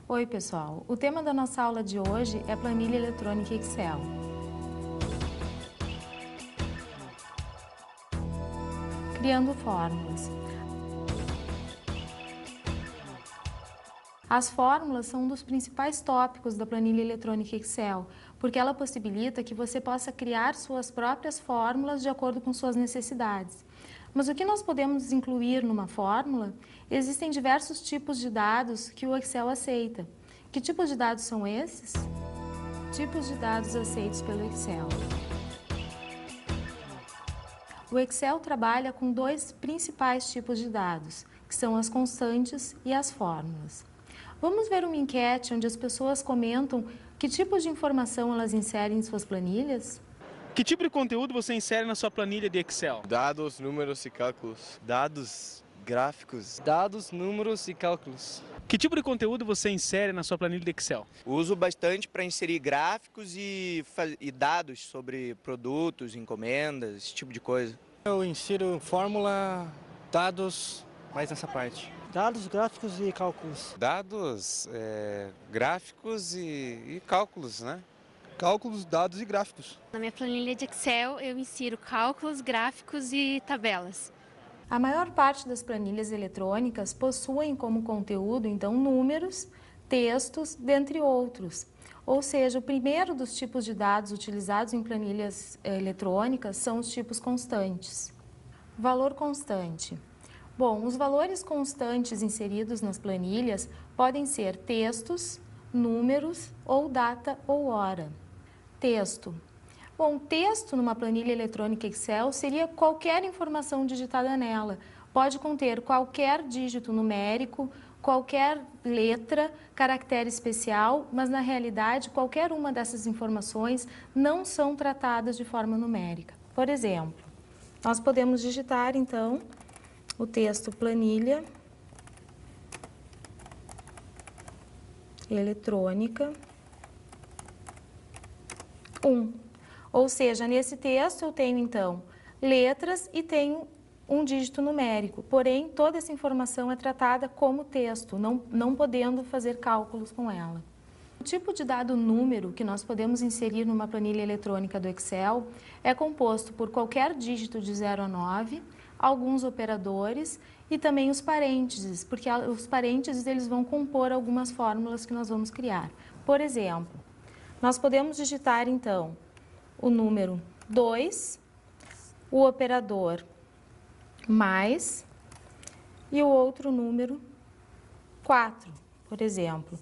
Oi, pessoal. O tema da nossa aula de hoje é planilha eletrônica Excel. Criando fórmulas. As fórmulas são um dos principais tópicos da planilha eletrônica Excel, porque ela possibilita que você possa criar suas próprias fórmulas de acordo com suas necessidades. Mas o que nós podemos incluir numa fórmula? Existem diversos tipos de dados que o Excel aceita. Que tipos de dados são esses? Tipos de dados aceitos pelo Excel. O Excel trabalha com dois principais tipos de dados, que são as constantes e as fórmulas. Vamos ver uma enquete onde as pessoas comentam que tipos de informação elas inserem em suas planilhas? Que tipo de conteúdo você insere na sua planilha de Excel? Dados, números e cálculos. Dados, gráficos. Dados, números e cálculos. Que tipo de conteúdo você insere na sua planilha de Excel? Uso bastante para inserir gráficos e dados sobre produtos, encomendas, esse tipo de coisa. Eu insiro fórmula, dados, mais nessa parte. Dados, gráficos e cálculos. Dados, gráficos e cálculos, né? Cálculos, dados e gráficos. Na minha planilha de Excel, eu insiro cálculos, gráficos e tabelas. A maior parte das planilhas eletrônicas possuem como conteúdo, então, números, textos, dentre outros. Ou seja, o primeiro dos tipos de dados utilizados em planilhas eletrônicas são os tipos constantes. Valor constante. Bom, os valores constantes inseridos nas planilhas podem ser textos, números ou data ou hora. Texto. Bom, texto numa planilha eletrônica Excel seria qualquer informação digitada nela. Pode conter qualquer dígito numérico, qualquer letra, caractere especial, mas na realidade qualquer uma dessas informações não são tratadas de forma numérica. Por exemplo, nós podemos digitar então o texto planilha eletrônica 1. Ou seja, nesse texto eu tenho então letras e tenho um dígito numérico, porém toda essa informação é tratada como texto, não podendo fazer cálculos com ela. O tipo de dado número que nós podemos inserir numa planilha eletrônica do Excel é composto por qualquer dígito de 0 a 9, alguns operadores e também os parênteses, porque os parênteses eles vão compor algumas fórmulas que nós vamos criar. Por exemplo, nós podemos digitar então o número 2, o operador mais e o outro número 4, por exemplo.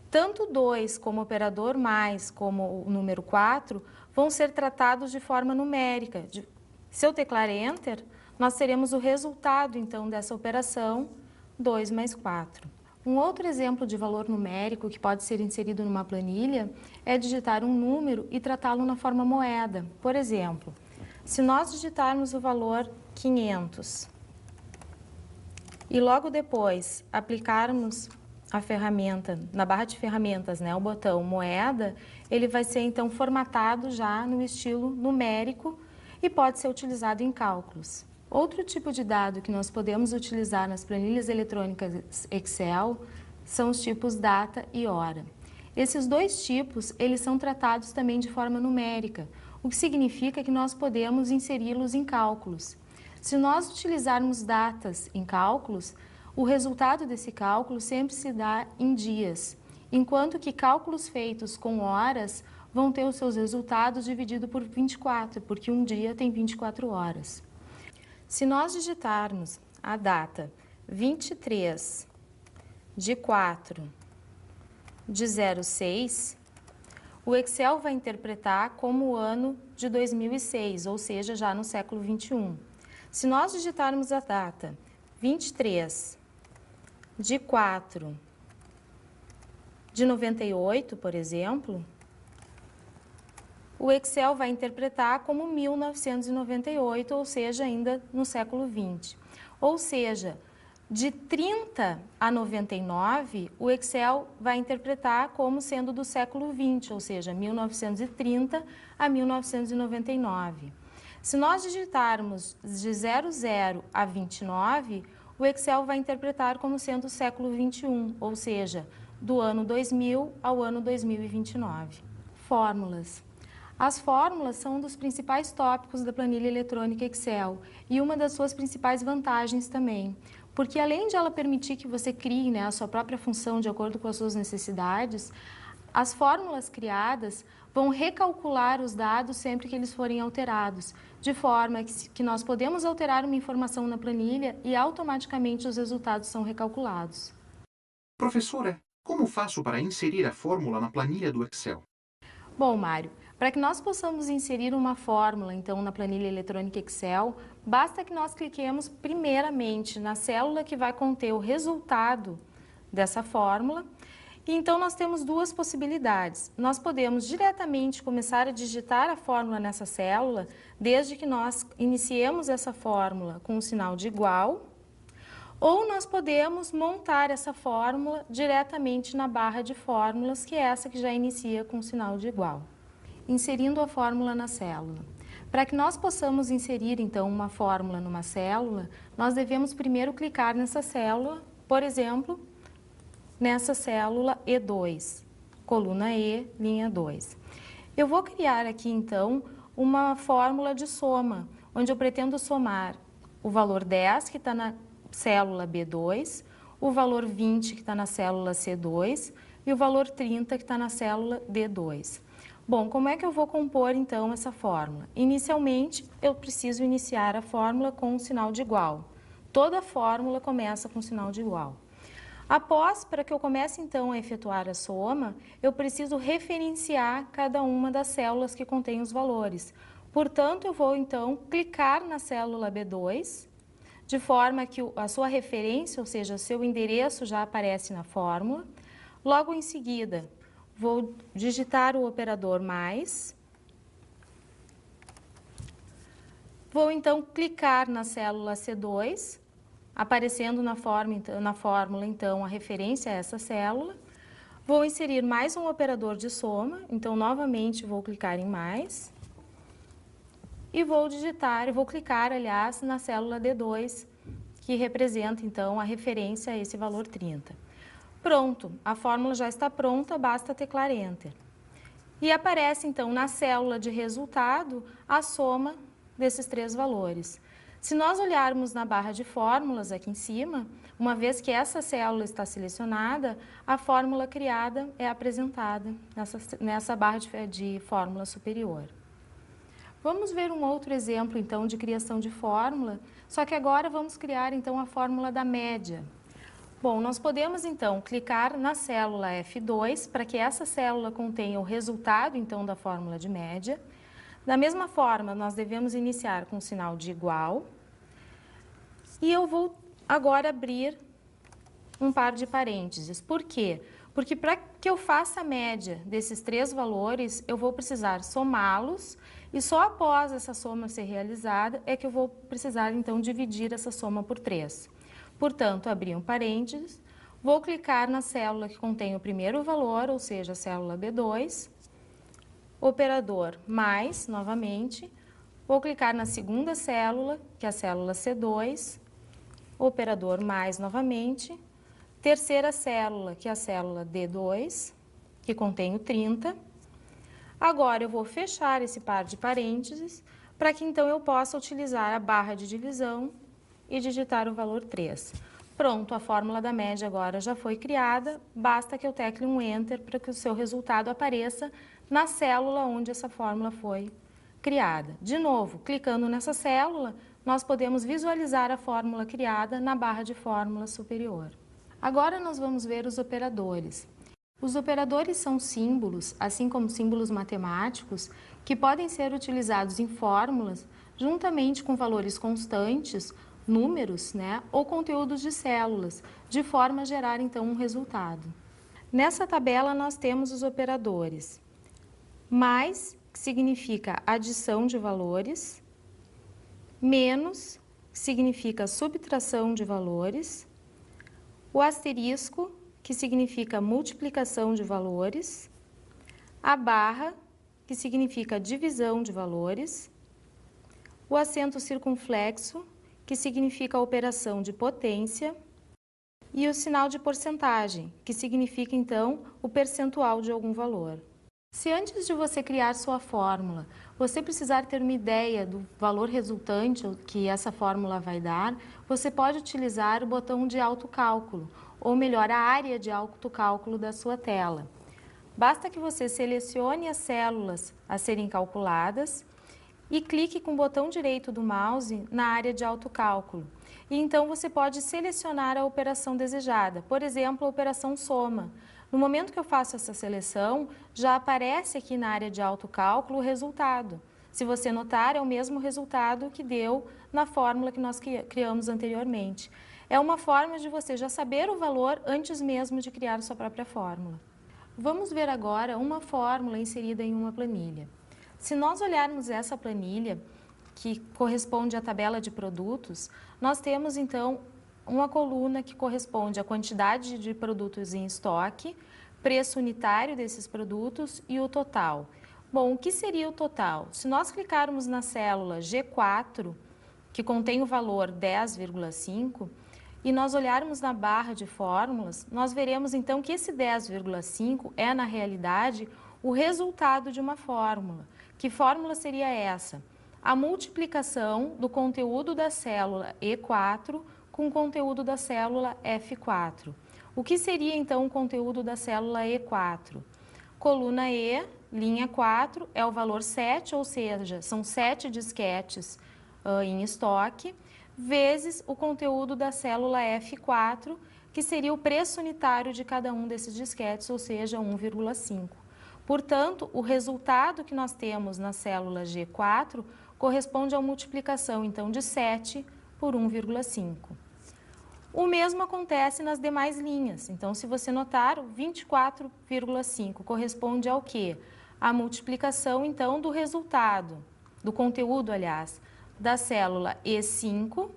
Tanto 2 como o operador mais como o número 4 vão ser tratados de forma numérica. Se eu teclar Enter, nós teremos o resultado, então, dessa operação, 2 mais 4. Um outro exemplo de valor numérico que pode ser inserido numa planilha é digitar um número e tratá-lo na forma moeda. Por exemplo, se nós digitarmos o valor 500 e logo depois aplicarmos a ferramenta, na barra de ferramentas, né, o botão moeda, ele vai ser então formatado já no estilo numérico e pode ser utilizado em cálculos. Outro tipo de dado que nós podemos utilizar nas planilhas eletrônicas Excel são os tipos data e hora. Esses dois tipos, eles são tratados também de forma numérica, o que significa que nós podemos inseri-los em cálculos. Se nós utilizarmos datas em cálculos, o resultado desse cálculo sempre se dá em dias, enquanto que cálculos feitos com horas vão ter os seus resultados dividido por 24, porque um dia tem 24 horas. Se nós digitarmos a data 23 de 4 de 06, o Excel vai interpretar como o ano de 2006, ou seja, já no século 21. Se nós digitarmos a data 23 de 4 de 98, por exemplo, o Excel vai interpretar como 1998, ou seja, ainda no século 20. Ou seja, de 30 a 99, o Excel vai interpretar como sendo do século 20, ou seja, 1930 a 1999. Se nós digitarmos de 00 a 29, o Excel vai interpretar como sendo o século 21, ou seja, do ano 2000 ao ano 2029. Fórmulas. As fórmulas são um dos principais tópicos da planilha eletrônica Excel e uma das suas principais vantagens também, porque além de ela permitir que você crie, né, a sua própria função de acordo com as suas necessidades, as fórmulas criadas vão recalcular os dados sempre que eles forem alterados, de forma que nós podemos alterar uma informação na planilha e automaticamente os resultados são recalculados. Professora, como faço para inserir a fórmula na planilha do Excel? Bom, Mário, para que nós possamos inserir uma fórmula, então, na planilha eletrônica Excel, basta que nós cliquemos primeiramente na célula que vai conter o resultado dessa fórmula. E então nós temos duas possibilidades. Nós podemos diretamente começar a digitar a fórmula nessa célula, desde que nós iniciemos essa fórmula com um sinal de igual, ou nós podemos montar essa fórmula diretamente na barra de fórmulas, que é essa que já inicia com o sinal de igual. Inserindo a fórmula na célula. Para que nós possamos inserir, então, uma fórmula numa célula, nós devemos primeiro clicar nessa célula, por exemplo, nessa célula E2, coluna E, linha 2. Eu vou criar aqui, então, uma fórmula de soma, onde eu pretendo somar o valor 10, que está na célula B2, o valor 20, que está na célula C2, e o valor 30, que está na célula D2. Bom, como é que eu vou compor, então, essa fórmula? Inicialmente, eu preciso iniciar a fórmula com um sinal de igual. Toda fórmula começa com um sinal de igual. Após, para que eu comece, então, a efetuar a soma, eu preciso referenciar cada uma das células que contém os valores. Portanto, eu vou, então, clicar na célula B2, de forma que a sua referência, ou seja, o seu endereço já aparece na fórmula. Logo em seguida, vou digitar o operador mais. Vou, então, clicar na célula C2, aparecendo na fórmula, então, a referência a essa célula. Vou inserir mais um operador de soma, então, novamente, vou clicar em mais. E vou clicar, aliás, na célula D2, que representa, então, a referência a esse valor 30. Pronto, a fórmula já está pronta, basta teclar Enter. E aparece, então, na célula de resultado, a soma desses três valores. Se nós olharmos na barra de fórmulas aqui em cima, uma vez que essa célula está selecionada, a fórmula criada é apresentada nessa barra de fórmula superior. Vamos ver um outro exemplo, então, de criação de fórmula, só que agora vamos criar, então, a fórmula da média. Bom, nós podemos, então, clicar na célula F2 para que essa célula contenha o resultado, então, da fórmula de média. Da mesma forma, nós devemos iniciar com o sinal de igual. E eu vou agora abrir um par de parênteses. Por quê? Porque para que eu faça a média desses três valores, eu vou precisar somá-los e só após essa soma ser realizada é que eu vou precisar, então, dividir essa soma por 3. Portanto, abri um parênteses, vou clicar na célula que contém o primeiro valor, ou seja, a célula B2, operador mais, novamente, vou clicar na segunda célula, que é a célula C2, operador mais novamente, terceira célula, que é a célula D2, que contém o 30. Agora eu vou fechar esse par de parênteses para que então eu possa utilizar a barra de divisão e digitar o valor 3. Pronto, a fórmula da média agora já foi criada, basta que eu tecle um Enter para que o seu resultado apareça na célula onde essa fórmula foi criada. De novo, clicando nessa célula, nós podemos visualizar a fórmula criada na barra de fórmula superior. Agora nós vamos ver os operadores. Os operadores são símbolos, assim como símbolos matemáticos, que podem ser utilizados em fórmulas juntamente com valores constantes, números, né, ou conteúdos de células, de forma a gerar então um resultado. Nessa tabela nós temos os operadores. Mais, que significa adição de valores, menos, que significa subtração de valores, o asterisco, que significa multiplicação de valores, a barra, que significa divisão de valores, o acento circunflexo, que significa operação de potência, e o sinal de porcentagem, que significa então o percentual de algum valor. Se antes de você criar sua fórmula, você precisar ter uma ideia do valor resultante que essa fórmula vai dar, você pode utilizar o botão de autocálculo, ou melhor, a área de autocálculo da sua tela. Basta que você selecione as células a serem calculadas e clique com o botão direito do mouse na área de autocálculo. E então você pode selecionar a operação desejada, por exemplo, a operação soma. No momento que eu faço essa seleção, já aparece aqui na área de autocálculo o resultado. Se você notar, é o mesmo resultado que deu na fórmula que nós criamos anteriormente. É uma forma de você já saber o valor antes mesmo de criar sua própria fórmula. Vamos ver agora uma fórmula inserida em uma planilha. Se nós olharmos essa planilha, que corresponde à tabela de produtos, nós temos então uma coluna que corresponde à quantidade de produtos em estoque, preço unitário desses produtos e o total. Bom, o que seria o total? Se nós clicarmos na célula G4, que contém o valor 10,5, e nós olharmos na barra de fórmulas, nós veremos então que esse 10,5 é, na realidade, o resultado de uma fórmula. Que fórmula seria essa? A multiplicação do conteúdo da célula E4 com o conteúdo da célula F4. O que seria então o conteúdo da célula E4? Coluna E, linha 4, é o valor 7, ou seja, são 7 disquetes em estoque, vezes o conteúdo da célula F4, que seria o preço unitário de cada um desses disquetes, ou seja, 1,5. Portanto, o resultado que nós temos na célula G4 corresponde à multiplicação, então, de 7 por 1,5. O mesmo acontece nas demais linhas. Então, se você notar, o 24,5 corresponde ao quê? A multiplicação, então, do resultado, do conteúdo, aliás, da célula E5,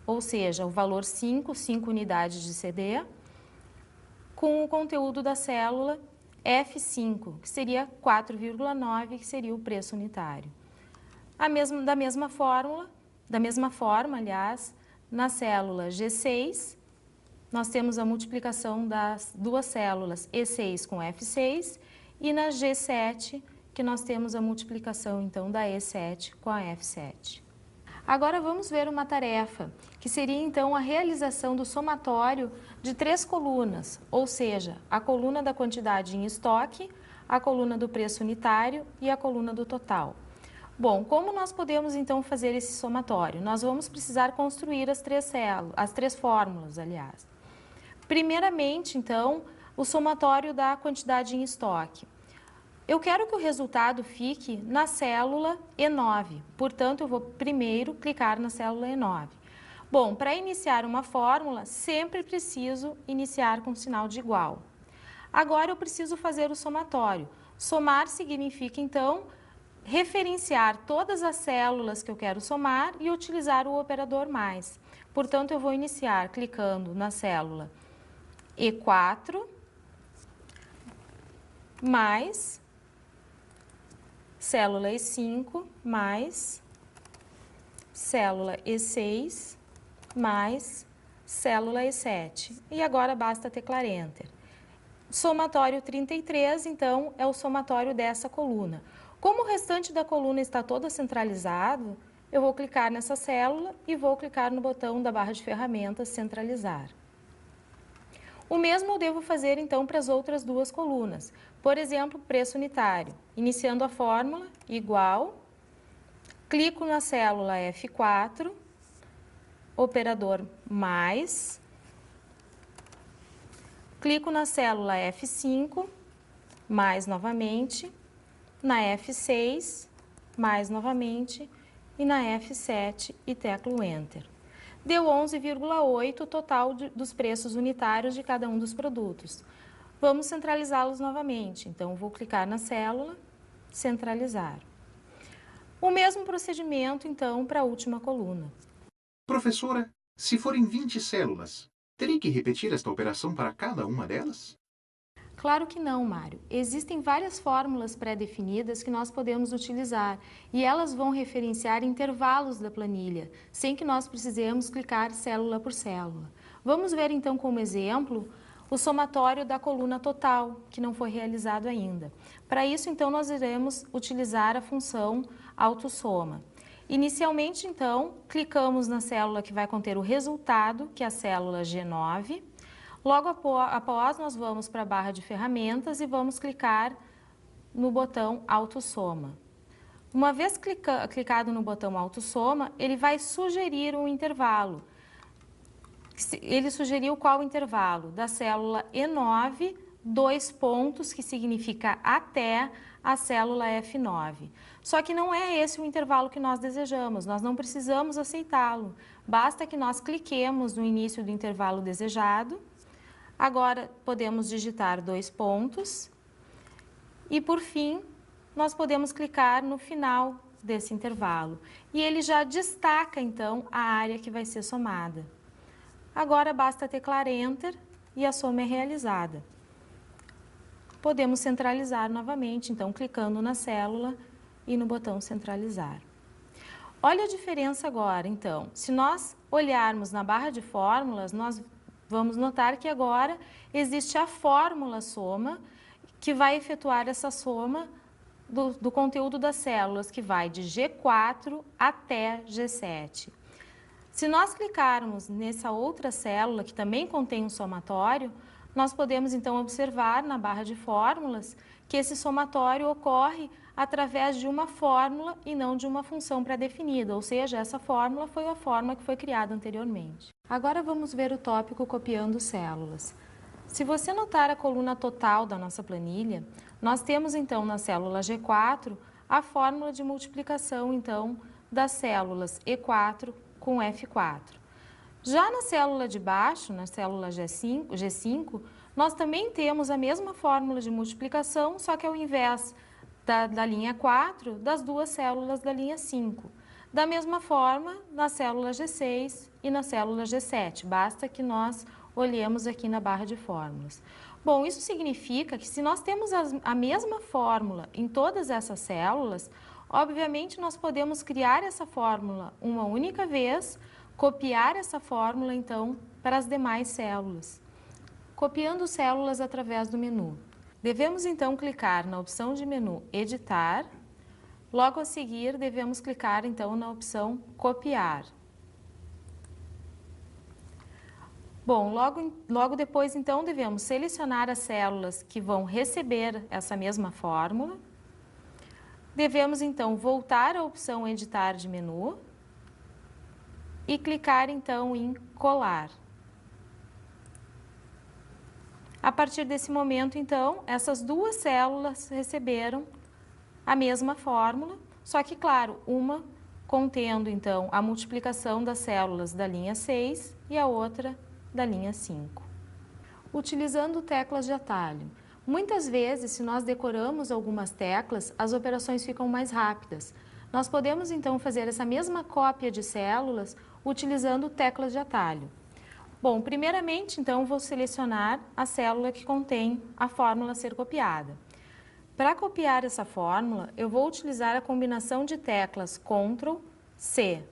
ou seja, o valor 5 unidades de CD, com o conteúdo da célula F5, que seria 4,9, que seria o preço unitário. Da mesma forma, aliás, na célula G6, nós temos a multiplicação das duas células E6 com F6 e na G7, que nós temos a multiplicação, então, da E7 com a F7. Agora vamos ver uma tarefa, que seria, então, a realização do somatório de 3 colunas, ou seja, a coluna da quantidade em estoque, a coluna do preço unitário e a coluna do total. Bom, como nós podemos, então, fazer esse somatório? Nós vamos precisar construir as três fórmulas, aliás. Primeiramente, então, o somatório da quantidade em estoque. Eu quero que o resultado fique na célula E9, portanto, eu vou primeiro clicar na célula E9. Bom, para iniciar uma fórmula, sempre preciso iniciar com sinal de igual. Agora eu preciso fazer o somatório. Somar significa, então, referenciar todas as células que eu quero somar e utilizar o operador mais. Portanto, eu vou iniciar clicando na célula E4 mais célula E5 mais célula E6 mais célula E7. E agora basta teclar Enter. Somatório 33, então, é o somatório dessa coluna. Como o restante da coluna está toda centralizado, eu vou clicar nessa célula e vou clicar no botão da barra de ferramentas Centralizar. O mesmo eu devo fazer, então, para as outras duas colunas. Por exemplo, preço unitário. Iniciando a fórmula, igual, clico na célula F4, operador mais, clico na célula F5, mais novamente, na F6, mais novamente, e na F7 e teclo Enter. Deu 11,8 o total dos preços unitários de cada um dos produtos. Vamos centralizá-los novamente. Então, vou clicar na célula, centralizar. O mesmo procedimento, então, para a última coluna. Professora, se forem 20 células, terei que repetir esta operação para cada uma delas? Claro que não, Mário. Existem várias fórmulas pré-definidas que nós podemos utilizar e elas vão referenciar intervalos da planilha, sem que nós precisemos clicar célula por célula. Vamos ver então como exemplo o somatório da coluna total, que não foi realizado ainda. Para isso, então, nós iremos utilizar a função autossoma. Inicialmente, então, clicamos na célula que vai conter o resultado, que é a célula G9. Logo após, nós vamos para a barra de ferramentas e vamos clicar no botão autossoma. Uma vez clicado no botão autossoma, ele vai sugerir um intervalo. Ele sugeriu qual intervalo? Da célula E9, 2 pontos, que significa até a célula F9. Só que não é esse o intervalo que nós desejamos, nós não precisamos aceitá-lo. Basta que nós cliquemos no início do intervalo desejado. Agora podemos digitar 2 pontos e, por fim, nós podemos clicar no final desse intervalo. E ele já destaca, então, a área que vai ser somada. Agora basta teclar Enter e a soma é realizada. Podemos centralizar novamente, então, clicando na célula e no botão centralizar. Olha a diferença agora, então. Se nós olharmos na barra de fórmulas, nós vamos notar que agora existe a fórmula soma, que vai efetuar essa soma do conteúdo das células, que vai de G4 até G7. Se nós clicarmos nessa outra célula, que também contém um somatório, nós podemos então observar na barra de fórmulas que esse somatório ocorre através de uma fórmula e não de uma função pré-definida, ou seja, essa fórmula foi a fórmula que foi criada anteriormente. Agora vamos ver o tópico copiando células. Se você notar a coluna total da nossa planilha, nós temos então na célula G4 a fórmula de multiplicação então das células E4 com F4. Já na célula de baixo, na célula G5, nós também temos a mesma fórmula de multiplicação, só que ao invés da linha 4, das duas células da linha 5. Da mesma forma, na célula G6 e na célula G7, basta que nós olhemos aqui na barra de fórmulas. Bom, isso significa que se nós temos a mesma fórmula em todas essas células, obviamente nós podemos criar essa fórmula uma única vez, copiar essa fórmula então para as demais células, copiando células através do menu. Devemos então clicar na opção de menu Editar, logo a seguir devemos clicar então na opção Copiar. Bom, logo depois então devemos selecionar as células que vão receber essa mesma fórmula. Devemos então voltar à opção Editar de menu e clicar então em Colar. A partir desse momento então, essas duas células receberam a mesma fórmula, só que claro, uma contendo então a multiplicação das células da linha 6 e a outra da linha 5. Utilizando teclas de atalho. Muitas vezes, se nós decoramos algumas teclas, as operações ficam mais rápidas. Nós podemos então fazer essa mesma cópia de células utilizando teclas de atalho. Bom, primeiramente então vou selecionar a célula que contém a fórmula a ser copiada. Para copiar essa fórmula, eu vou utilizar a combinação de teclas Ctrl+C,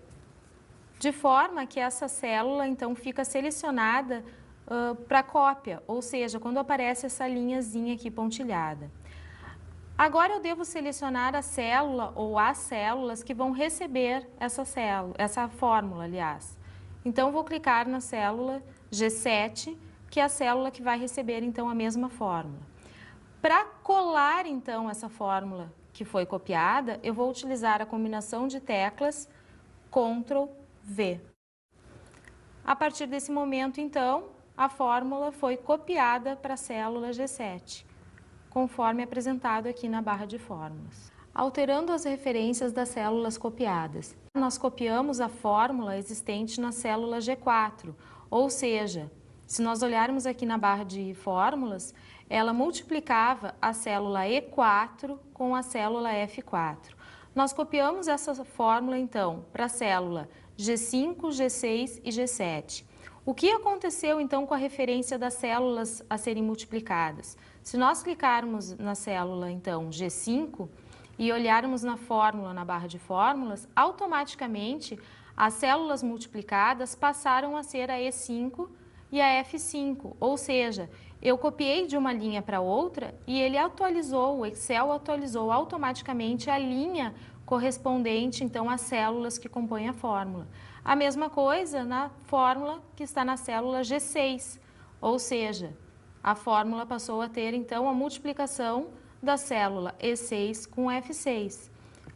de forma que essa célula então fica selecionada para cópia, ou seja, quando aparece essa linhazinha aqui pontilhada. Agora eu devo selecionar a célula ou as células que vão receber essa fórmula, aliás. Então vou clicar na célula G7, que é a célula que vai receber então a mesma fórmula. Para colar então essa fórmula que foi copiada, eu vou utilizar a combinação de teclas Ctrl+V. A partir desse momento então, a fórmula foi copiada para a célula G7, conforme apresentado aqui na barra de fórmulas. Alterando as referências das células copiadas. Nós copiamos a fórmula existente na célula G4, ou seja, se nós olharmos aqui na barra de fórmulas, ela multiplicava a célula E4 com a célula F4. Nós copiamos essa fórmula, então, para a célula G5, G6 e G7. O que aconteceu, então, com a referência das células a serem multiplicadas? Se nós clicarmos na célula, então, G5 e olharmos na fórmula, na barra de fórmulas, automaticamente as células multiplicadas passaram a ser a E5, e a F5, ou seja, eu copiei de uma linha para outra e ele atualizou, o Excel atualizou automaticamente a linha correspondente, então, às células que compõem a fórmula. A mesma coisa na fórmula que está na célula G6, ou seja, a fórmula passou a ter, então, a multiplicação da célula E6 com F6.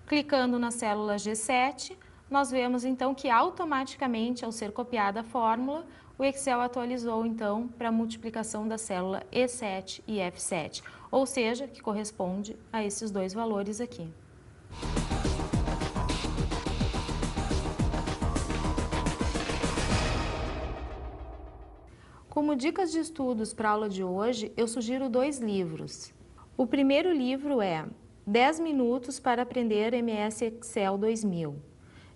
Clicando na célula G7, nós vemos, então, que automaticamente, ao ser copiada a fórmula, o Excel atualizou, então, para a multiplicação da célula E7 e F7, ou seja, que corresponde a esses dois valores aqui. Como dicas de estudos para a aula de hoje, eu sugiro 2 livros. O primeiro livro é 10 minutos para aprender MS Excel 2000,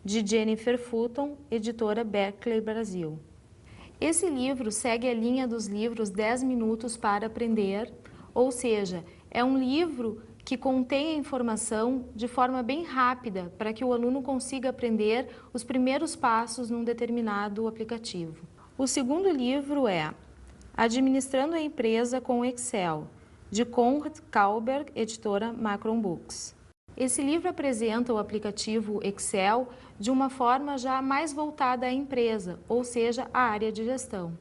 de Jennifer Fulton, editora Berkeley Brasil. Esse livro segue a linha dos livros 10 minutos para aprender, ou seja, é um livro que contém a informação de forma bem rápida para que o aluno consiga aprender os primeiros passos num determinado aplicativo. O segundo livro é Administrando a Empresa com Excel, de Conrad Kahlberg, editora Macron Books. Esse livro apresenta o aplicativo Excel de uma forma já mais voltada à empresa, ou seja, à área de gestão.